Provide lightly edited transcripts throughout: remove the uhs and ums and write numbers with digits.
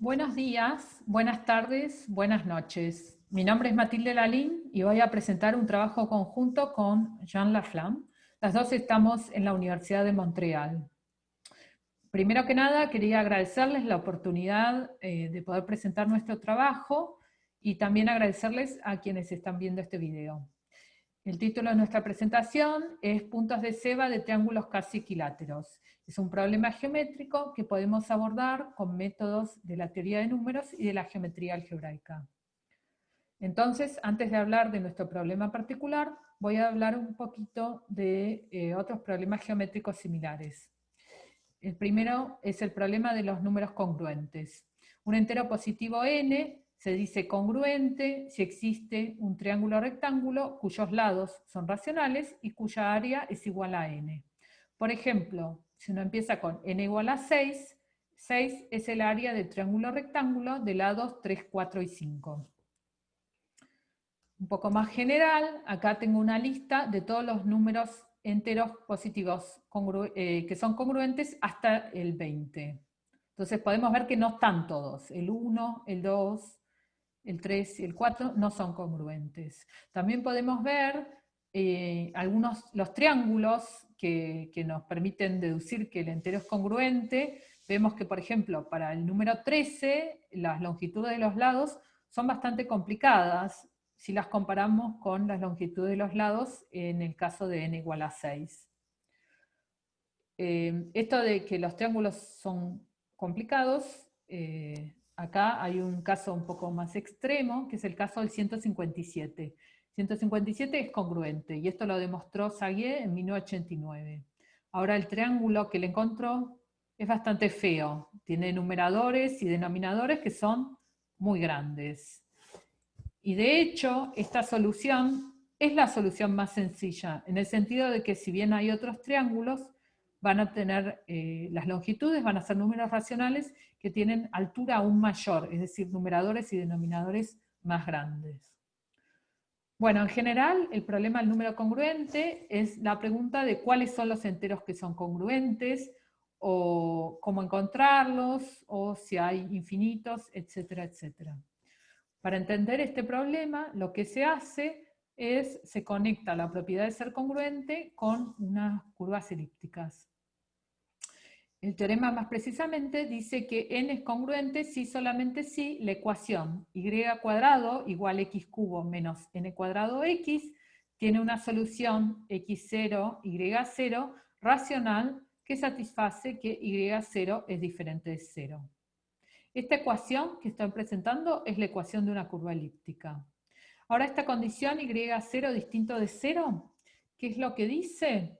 Buenos días, buenas tardes, buenas noches. Mi nombre es Matilde Lalín y voy a presentar un trabajo conjunto con Jean Laflamme. Las dos estamos en la Universidad de Montreal. Primero que nada, quería agradecerles la oportunidad de poder presentar nuestro trabajo y también agradecerles a quienes están viendo este video. El título de nuestra presentación es Puntos de ceba de triángulos casi equiláteros. Es un problema geométrico que podemos abordar con métodos de la teoría de números y de la geometría algebraica. Entonces, antes de hablar de nuestro problema particular, voy a hablar un poquito de otros problemas geométricos similares. El primero es el problema de los números congruentes. Un entero positivo n se dice congruente si existe un triángulo rectángulo cuyos lados son racionales y cuya área es igual a n. Por ejemplo, si uno empieza con n igual a 6, 6 es el área del triángulo rectángulo de lados 3, 4 y 5. Un poco más general, acá tengo una lista de todos los números enteros positivos que son congruentes hasta el 20. Entonces podemos ver que no están todos. El 1, el 2, el 3 y el 4 no son congruentes. También podemos ver los triángulos que nos permiten deducir que el entero es congruente. Vemos que, por ejemplo, para el número 13, las longitudes de los lados son bastante complicadas si las comparamos con las longitudes de los lados en el caso de n igual a 6. Esto de que los triángulos son complicados, acá hay un caso un poco más extremo, que es el caso del 157. 157 es congruente, y esto lo demostró Saguier en 1989. Ahora el triángulo que le encontró es bastante feo, tiene numeradores y denominadores que son muy grandes. Y de hecho, esta solución es la solución más sencilla, en el sentido de que si bien hay otros triángulos, van a tener, las longitudes van a ser números racionales que tienen altura aún mayor, es decir, numeradores y denominadores más grandes. Bueno, en general, el problema del número congruente es la pregunta de cuáles son los enteros que son congruentes, o cómo encontrarlos, o si hay infinitos, etcétera, etcétera. Para entender este problema, lo que se hace es, se conecta la propiedad de ser congruente con unas curvas elípticas. El teorema más precisamente dice que n es congruente si solamente si la ecuación y cuadrado igual x cubo menos n cuadrado x tiene una solución x0, y0 racional que satisface que y0 es diferente de 0. Esta ecuación que estoy presentando es la ecuación de una curva elíptica. Ahora esta condición y0 distinto de 0, ¿qué es lo que dice?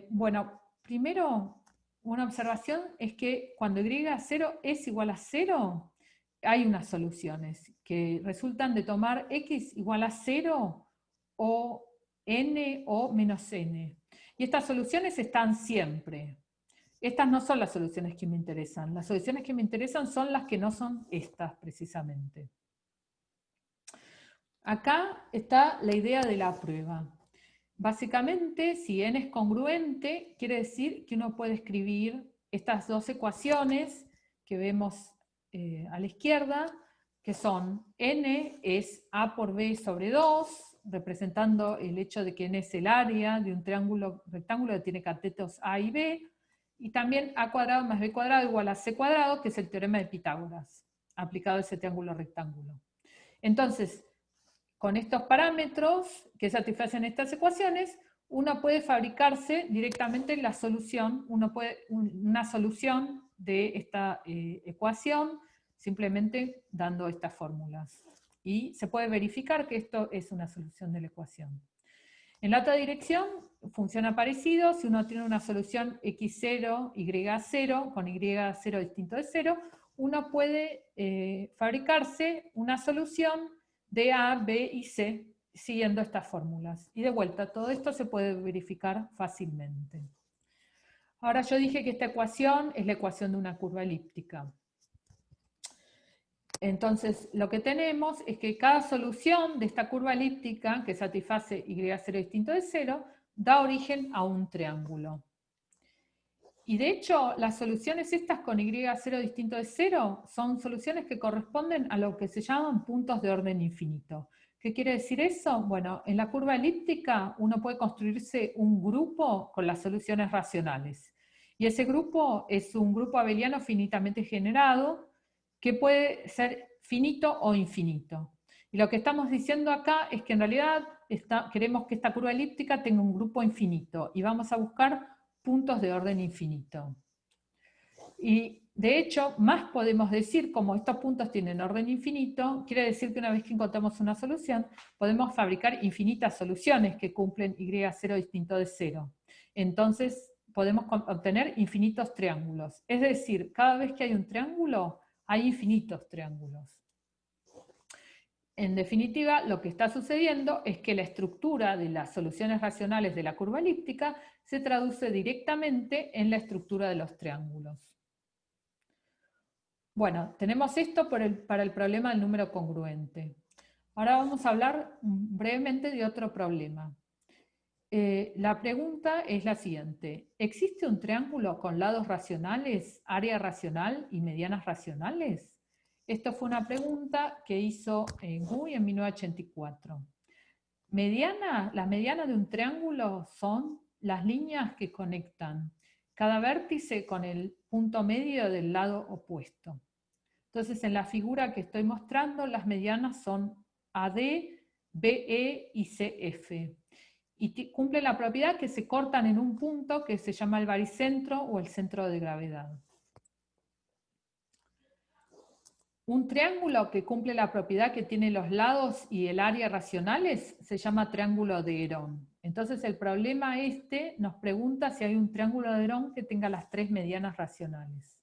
Bueno, primero una observación es que cuando y0 es igual a 0, hay unas soluciones que resultan de tomar x igual a 0 o n o menos n. Y estas soluciones están siempre. Estas no son las soluciones que me interesan. Las soluciones que me interesan son las que no son estas, precisamente. Acá está la idea de la prueba. Básicamente, si n es congruente, quiere decir que uno puede escribir estas dos ecuaciones que vemos a la izquierda, que son n es a por b sobre 2, representando el hecho de que n es el área de un rectángulo que tiene catetos a y b, y también a cuadrado más b cuadrado igual a c cuadrado, que es el teorema de Pitágoras, aplicado a ese triángulo rectángulo. Entonces, con estos parámetros que satisfacen estas ecuaciones, uno puede fabricarse directamente la solución, una solución de esta ecuación, simplemente dando estas fórmulas. Y se puede verificar que esto es una solución de la ecuación. En la otra dirección funciona parecido. Si uno tiene una solución x0, y0, con y0 distinto de 0, uno puede fabricarse una solución de A, B y C siguiendo estas fórmulas. Y de vuelta, todo esto se puede verificar fácilmente. Ahora yo dije que esta ecuación es la ecuación de una curva elíptica. Entonces, lo que tenemos es que cada solución de esta curva elíptica, que satisface y0 distinto de 0, da origen a un triángulo. Y de hecho, las soluciones estas con y0 distinto de 0 son soluciones que corresponden a lo que se llaman puntos de orden infinito. ¿Qué quiere decir eso? Bueno, en la curva elíptica uno puede construirse un grupo con las soluciones racionales. Y ese grupo es un grupo abeliano finitamente generado que puede ser finito o infinito. Y lo que estamos diciendo acá es que en realidad queremos que esta curva elíptica tenga un grupo infinito y vamos a buscar puntos de orden infinito. Y de hecho, más podemos decir, como estos puntos tienen orden infinito, quiere decir que una vez que encontramos una solución, podemos fabricar infinitas soluciones que cumplen y0 distinto de 0. Entonces, podemos obtener infinitos triángulos. Es decir, cada vez que hay un triángulo, hay infinitos triángulos. En definitiva, lo que está sucediendo es que la estructura de las soluciones racionales de la curva elíptica se traduce directamente en la estructura de los triángulos. Bueno, tenemos esto para el problema del número congruente. Ahora vamos a hablar brevemente de otro problema. La pregunta es la siguiente. ¿Existe un triángulo con lados racionales, área racional y medianas racionales? Esto fue una pregunta que hizo Guy en 1984. Las medianas de un triángulo son las líneas que conectan cada vértice con el punto medio del lado opuesto. Entonces, en la figura que estoy mostrando, las medianas son AD, BE y CF. Y cumplen la propiedad que se cortan en un punto que se llama el baricentro o el centro de gravedad. Un triángulo que cumple la propiedad que tiene los lados y el área racionales se llama triángulo de Herón. Entonces el problema este nos pregunta si hay un triángulo de Herón que tenga las tres medianas racionales.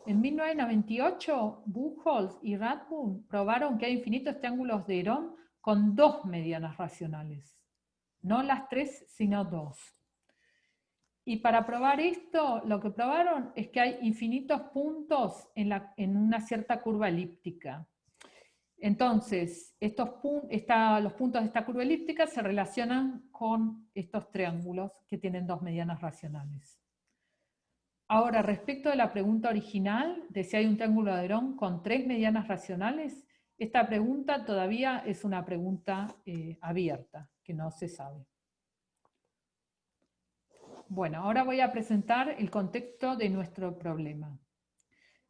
En 1998, Buchholz y Rathbun probaron que hay infinitos triángulos de Herón con dos medianas racionales. No las tres, sino dos. Y para probar esto, lo que probaron es que hay infinitos puntos en una cierta curva elíptica. Entonces, los puntos de esta curva elíptica se relacionan con estos triángulos que tienen dos medianas racionales. Ahora, respecto de la pregunta original, de si hay un triángulo de Herón con tres medianas racionales, esta pregunta todavía es una pregunta abierta, que no se sabe. Bueno, ahora voy a presentar el contexto de nuestro problema.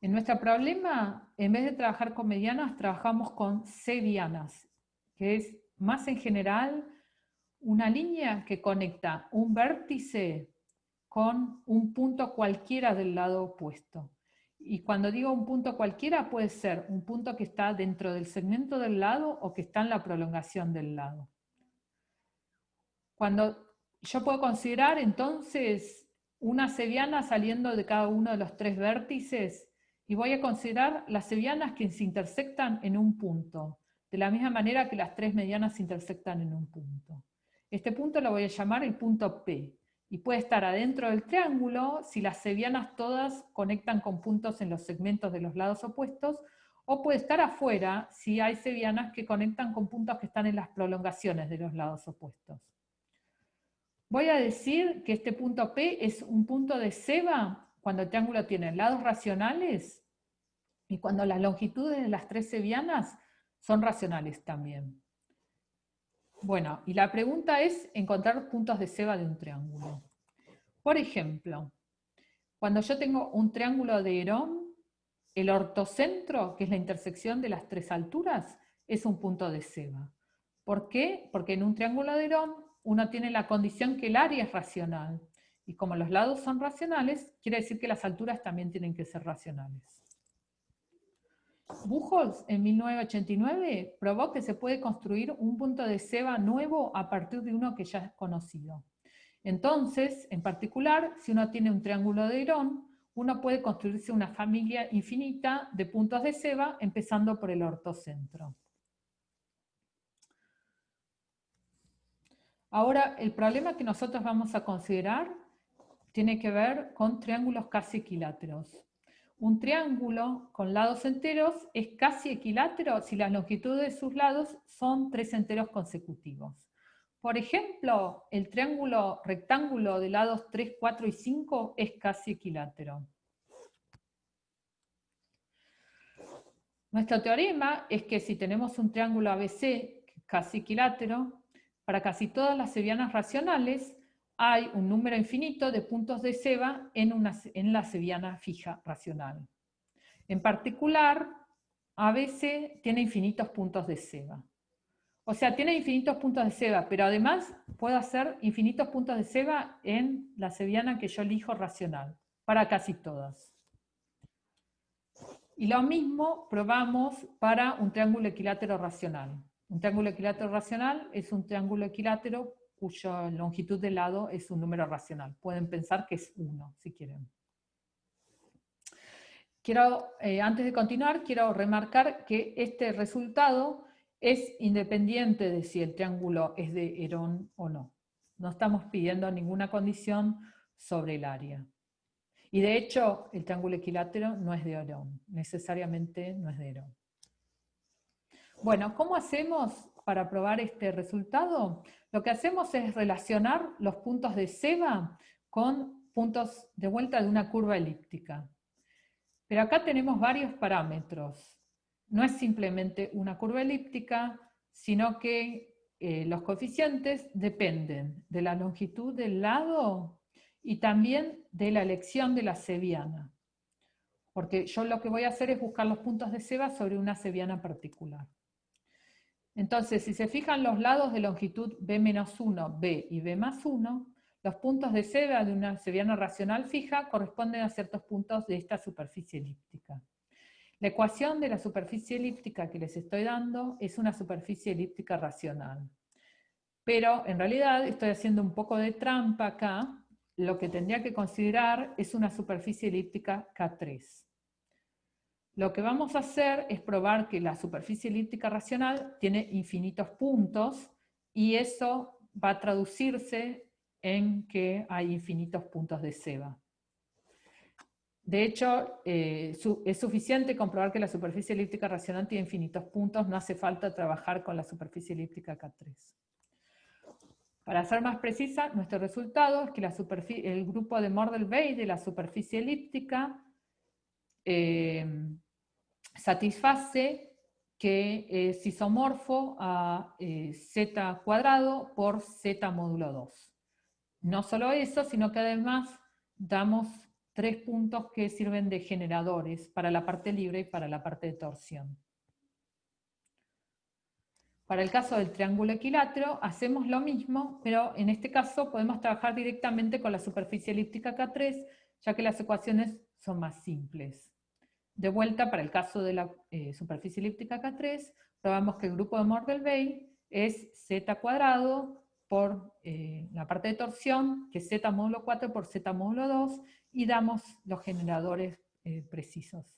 En nuestro problema, en vez de trabajar con medianas, trabajamos con C-dianas, que es más en general una línea que conecta un vértice con un punto cualquiera del lado opuesto. Y cuando digo un punto cualquiera, puede ser un punto que está dentro del segmento del lado o que está en la prolongación del lado. Yo puedo considerar entonces una seviana saliendo de cada uno de los tres vértices y voy a considerar las sevianas que se intersectan en un punto, de la misma manera que las tres medianas se intersectan en un punto. Este punto lo voy a llamar el punto P, y puede estar adentro del triángulo si las sevianas todas conectan con puntos en los segmentos de los lados opuestos, o puede estar afuera si hay sevianas que conectan con puntos que están en las prolongaciones de los lados opuestos. Voy a decir que este punto P es un punto de ceba cuando el triángulo tiene lados racionales y cuando las longitudes de las tres sevianas son racionales también. Bueno, y la pregunta es encontrar puntos de ceba de un triángulo. Por ejemplo, cuando yo tengo un triángulo de Herón, el ortocentro, que es la intersección de las tres alturas, es un punto de ceba. ¿Por qué? Porque en un triángulo de Herón uno tiene la condición que el área es racional. Y como los lados son racionales, quiere decir que las alturas también tienen que ser racionales. Buchholz, en 1989, probó que se puede construir un punto de ceba nuevo a partir de uno que ya es conocido. Entonces, en particular, si uno tiene un triángulo de Herón, uno puede construirse una familia infinita de puntos de ceba, empezando por el ortocentro. Ahora, el problema que nosotros vamos a considerar tiene que ver con triángulos casi equiláteros. Un triángulo con lados enteros es casi equilátero si las longitudes de sus lados son tres enteros consecutivos. Por ejemplo, el triángulo rectángulo de lados 3, 4 y 5 es casi equilátero. Nuestro teorema es que si tenemos un triángulo ABC casi equilátero, para casi todas las sevianas racionales hay un número infinito de puntos de Ceva en la seviana fija racional. En particular, ABC tiene infinitos puntos de Ceva. O sea, tiene infinitos puntos de Ceva, pero además puedo hacer infinitos puntos de Ceva en la seviana que yo elijo racional, para casi todas. Y lo mismo probamos para un triángulo equilátero racional. Un triángulo equilátero racional es un triángulo equilátero cuya longitud de lado es un número racional. Pueden pensar que es 1, si quieren. Antes de continuar, quiero remarcar que este resultado es independiente de si el triángulo es de Herón o no. No estamos pidiendo ninguna condición sobre el área. Y de hecho, el triángulo equilátero no es de Herón, necesariamente no es de Herón. Bueno, ¿cómo hacemos para probar este resultado? Lo que hacemos es relacionar los puntos de Ceva con puntos de vuelta de una curva elíptica. Pero acá tenemos varios parámetros. No es simplemente una curva elíptica, sino que los coeficientes dependen de la longitud del lado y también de la elección de la seviana. Porque yo lo que voy a hacer es buscar los puntos de Ceva sobre una seviana particular. Entonces, si se fijan los lados de longitud b-1, b y b+1, los puntos de Ceva de una seviana racional fija corresponden a ciertos puntos de esta superficie elíptica. La ecuación de la superficie elíptica que les estoy dando es una superficie elíptica racional. Pero en realidad estoy haciendo un poco de trampa acá. Lo que tendría que considerar es una superficie elíptica K3. Lo que vamos a hacer es probar que la superficie elíptica racional tiene infinitos puntos y eso va a traducirse en que hay infinitos puntos de Ceva. De hecho, es suficiente comprobar que la superficie elíptica racional tiene infinitos puntos, no hace falta trabajar con la superficie elíptica K3. Para ser más precisa, nuestro resultado es que el grupo de Mordell-Weil de la superficie elíptica satisface que es isomorfo a z cuadrado por z módulo 2. No solo eso, sino que además damos 3 puntos que sirven de generadores para la parte libre y para la parte de torsión. Para el caso del triángulo equilátero hacemos lo mismo, pero en este caso podemos trabajar directamente con la superficie elíptica K3, ya que las ecuaciones son más simples. De vuelta, para el caso de la superficie elíptica K3, probamos que el grupo de Mordell-Weil es z cuadrado por la parte de torsión, que es z módulo 4 por z módulo 2, y damos los generadores precisos.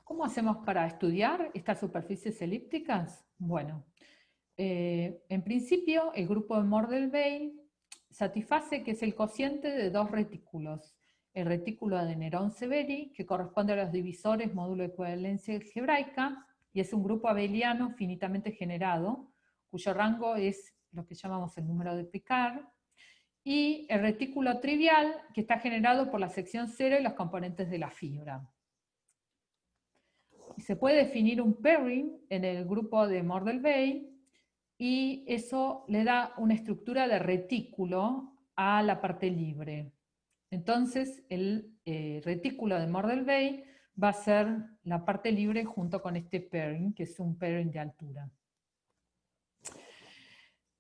¿Cómo hacemos para estudiar estas superficies elípticas? Bueno, en principio el grupo de Mordell-Weil satisface que es el cociente de dos retículos. El retículo de Nerón-Severi, que corresponde a los divisores módulo de equivalencia algebraica, y es un grupo abeliano finitamente generado, cuyo rango es lo que llamamos el número de Picard, y el retículo trivial, que está generado por la sección 0 y los componentes de la fibra. Se puede definir un pairing en el grupo de Mordell-Weil, y eso le da una estructura de retículo a la parte libre. Entonces, el retículo de Mordell-Weil va a ser la parte libre junto con este pairing, que es un pairing de altura.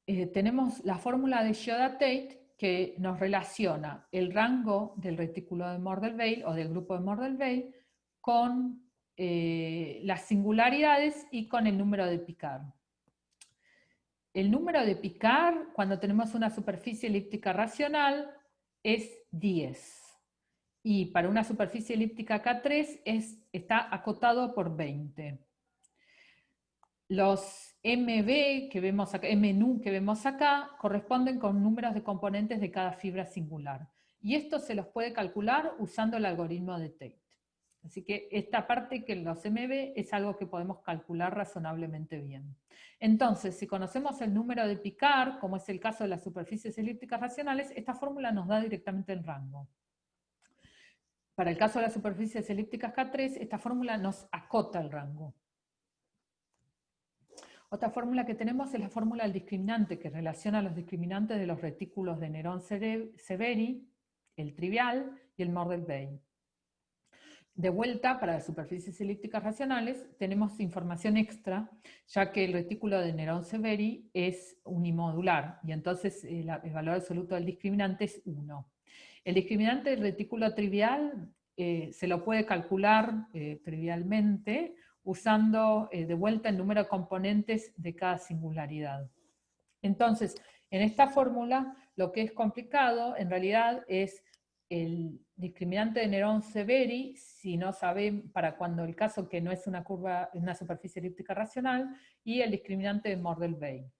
Tenemos la fórmula de Yoda-Tate que nos relaciona el rango del retículo de Mordell-Weil o del grupo de Mordell-Weil con las singularidades y con el número de Picard. El número de Picard, cuando tenemos una superficie elíptica racional, es 10. Y para una superficie elíptica K3 está acotado por 20. Los MB que vemos acá, MNU que vemos acá, corresponden con números de componentes de cada fibra singular. Y esto se los puede calcular usando el algoritmo de Tate. Así que esta parte que los MB es algo que podemos calcular razonablemente bien. Entonces, si conocemos el número de Picard, como es el caso de las superficies elípticas racionales, esta fórmula nos da directamente el rango. Para el caso de las superficies elípticas K3, esta fórmula nos acota el rango. Otra fórmula que tenemos es la fórmula del discriminante, que relaciona los discriminantes de los retículos de Néron-Severi, el trivial y el Mordell-Weil. De vuelta, para las superficies elípticas racionales, tenemos información extra, ya que el retículo de Néron-Severi es unimodular, y entonces el valor absoluto del discriminante es 1. El discriminante del retículo trivial se lo puede calcular trivialmente, usando de vuelta el número de componentes de cada singularidad. Entonces, en esta fórmula, lo que es complicado, en realidad, es el discriminante de Néron-Severi, si no saben para cuando el caso que no es una curva, una superficie elíptica racional, y el discriminante de Mordell-Weil.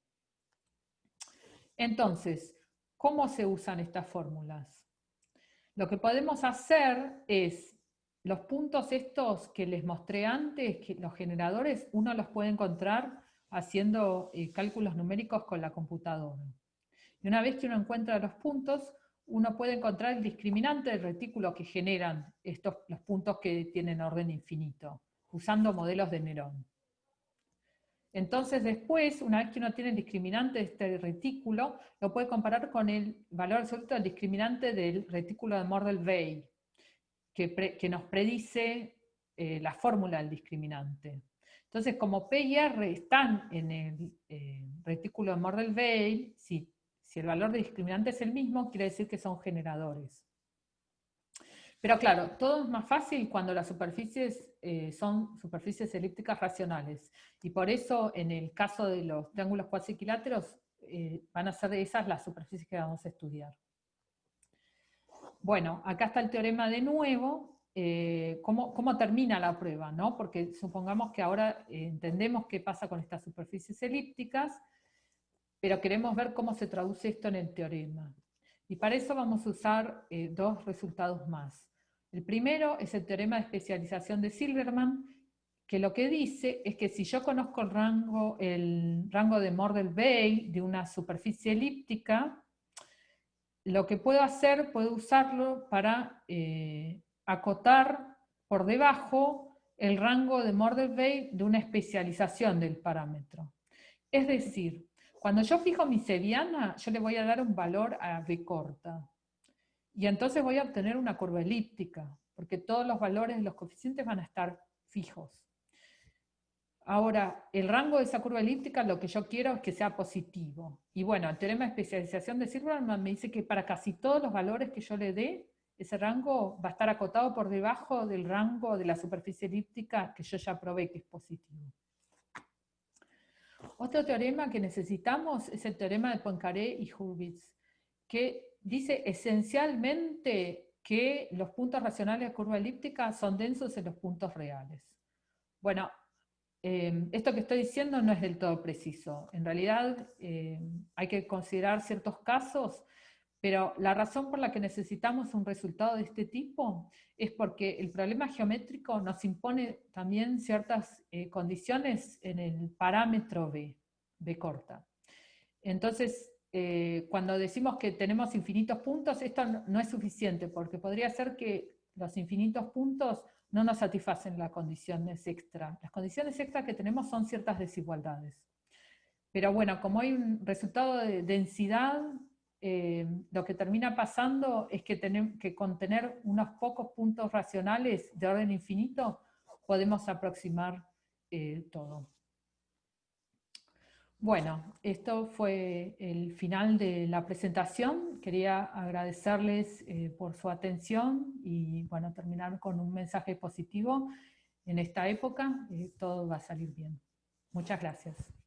Entonces, ¿cómo se usan estas fórmulas? Lo que podemos hacer es, los puntos estos que les mostré antes, que los generadores, uno los puede encontrar haciendo cálculos numéricos con la computadora. Y una vez que uno encuentra los puntos, uno puede encontrar el discriminante del retículo que generan los puntos que tienen orden infinito, usando modelos de Néron. Entonces después, una vez que uno tiene el discriminante de este retículo, lo puede comparar con el valor absoluto del discriminante del retículo de Mordell-Weil, que nos predice la fórmula del discriminante. Entonces, como P y R están en el retículo de Mordell-Weil, si el valor de discriminante es el mismo, quiere decir que son generadores. Pero claro, todo es más fácil cuando las superficies son superficies elípticas racionales. Y por eso, en el caso de los triángulos cuasequiláteros, van a ser esas las superficies que vamos a estudiar. Bueno, acá está el teorema de nuevo. ¿Cómo termina la prueba? ¿No? Porque supongamos que ahora entendemos qué pasa con estas superficies elípticas, pero queremos ver cómo se traduce esto en el teorema. Y para eso vamos a usar dos resultados más. El primero es el teorema de especialización de Silberman, que lo que dice es que si yo conozco el rango de Mordell-Weil de una superficie elíptica, lo que puedo hacer, puedo usarlo para acotar por debajo el rango de Mordell-Weil de una especialización del parámetro. Es decir, cuando yo fijo mi Ceviana, yo le voy a dar un valor a B corta. Y entonces voy a obtener una curva elíptica, porque todos los valores de los coeficientes van a estar fijos. Ahora, el rango de esa curva elíptica, lo que yo quiero es que sea positivo. Y bueno, el teorema de especialización de Silberman me dice que para casi todos los valores que yo le dé, ese rango va a estar acotado por debajo del rango de la superficie elíptica que yo ya probé que es positivo. Otro teorema que necesitamos es el teorema de Poincaré y Hurwitz, que dice esencialmente que los puntos racionales de curva elíptica son densos en los puntos reales. Bueno, esto que estoy diciendo no es del todo preciso. En realidad hay que considerar ciertos casos, pero la razón por la que necesitamos un resultado de este tipo es porque el problema geométrico nos impone también ciertas condiciones en el parámetro B corta. Entonces, cuando decimos que tenemos infinitos puntos, esto no es suficiente, porque podría ser que los infinitos puntos no nos satisfacen las condiciones extra. Las condiciones extra que tenemos son ciertas desigualdades. Pero bueno, como hay un resultado de densidad, lo que termina pasando es que, con tener unos pocos puntos racionales de orden infinito, podemos aproximar todo. Bueno, esto fue el final de la presentación. Quería agradecerles por su atención y bueno, terminar con un mensaje positivo. En esta época todo va a salir bien. Muchas gracias.